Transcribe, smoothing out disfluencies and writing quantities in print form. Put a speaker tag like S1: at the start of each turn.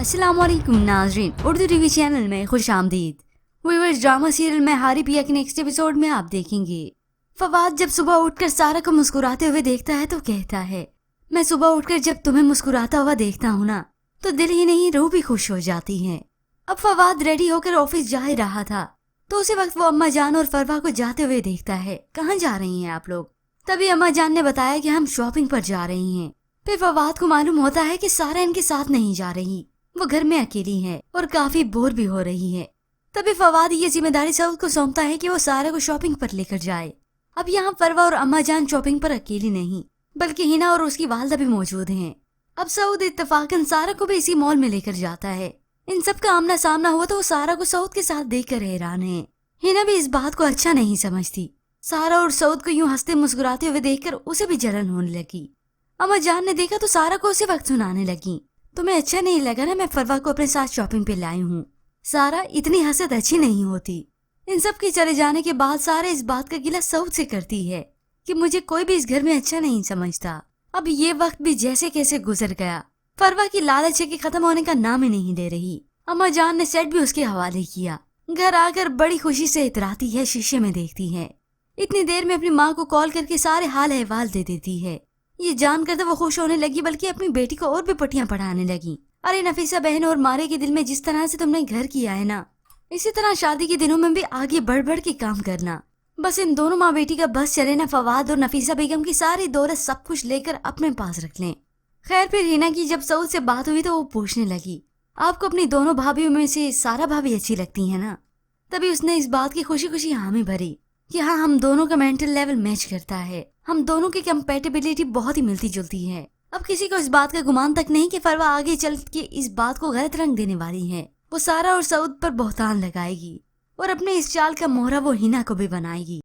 S1: अस्सलाम वालेकुम नाज़रीन, उर्दू टीवी चैनल में खुश आमदीद। व्यूअर्स, ड्रामा सीरियल में हारी पिया के नेक्स्ट एपिसोड में आप देखेंगे फवाद जब सुबह उठकर सारा को मुस्कुराते हुए देखता है तो कहता है, मैं सुबह उठकर जब तुम्हें मुस्कुराता हुआ देखता हूँ ना तो दिल ही नहीं रूह भी खुश हो जाती है। अब फवाद रेडी होकर ऑफिस जा ही रहा था तो उसी वक्त वो अम्मा जान और फरवा को जाते हुए देखता है। कहाँ जा रही हैं आप लोग? तभी अम्मा जान ने बताया कि हम शॉपिंग पर जा रही हैं। फिर फवाद को मालूम होता है कि सारा इनके साथ नहीं जा रही, वो घर में अकेली है और काफी बोर भी हो रही है। तभी फवाद ये जिम्मेदारी सऊद को सौंपता है कि वो सारा को शॉपिंग पर लेकर जाए। अब यहाँ फरवा और अम्मा जान शॉपिंग पर अकेली नहीं बल्कि हिना और उसकी वालदा भी मौजूद हैं। अब सऊद इत्तेफाकन सारा को भी इसी मॉल में लेकर जाता है। इन सब का आमना सामना हुआ तो वो सारा को सऊद के साथ देखकर हैरान है। हिना भी इस बात को अच्छा नहीं समझती। सारा और सऊद को यूं हंसते मुस्कुराते हुए देखकर उसे भी जलन होने लगी। अम्मा जान ने देखा तो सारा को उसी वक्त सुनाने लगी, तुम्हें अच्छा नहीं लगा ना मैं फरवा को अपने साथ शॉपिंग पे लाई हूँ। सारा, इतनी हसद अच्छी नहीं होती। इन सब के चले जाने के बाद सारा इस बात का गिला सऊद से करती है कि मुझे कोई भी इस घर में अच्छा नहीं समझता। अब ये वक्त भी जैसे कैसे गुजर गया। फरवा की लालच है कि खत्म होने का नाम ही नहीं ले रही। अम्मा जान ने सेट भी उसके हवाले किया। घर आकर बड़ी खुशी से इतराती है, शीशे में देखती है। इतनी देर में अपनी माँ को कॉल करके सारे हाल अहवाल दे देती है। ये जानकर तो वो खुश होने लगी बल्कि अपनी बेटी को और भी पट्टियां पढ़ाने लगी। अरे नफीसा बहन और मारे के दिल में जिस तरह से तुमने घर किया है ना, इसी तरह शादी के दिनों में भी आगे बढ़ बढ़ के काम करना। बस इन दोनों माँ बेटी का बस चले ना, फवाद और नफीसा बेगम की सारी दौलत सब कुछ लेकर अपने पास रख लें। खैर फिर हिना की जब सऊद से बात हुई तो वो पूछने लगी, आपको अपनी दोनों भाभियों में से सारा भाभी अच्छी लगती है ना? तभी उसने इस बात की खुशी खुशी हामी भरी कि हाँ, हम दोनों का मेंटल लेवल मैच करता है, हम दोनों की कंपैटिबिलिटी बहुत ही मिलती जुलती है। अब किसी को इस बात का गुमान तक नहीं कि फरवा आगे चल के इस बात को गलत रंग देने वाली है। वो सारा और सऊद पर बहतान लगाएगी और अपने इस चाल का मोहरा वो हिना को भी बनाएगी।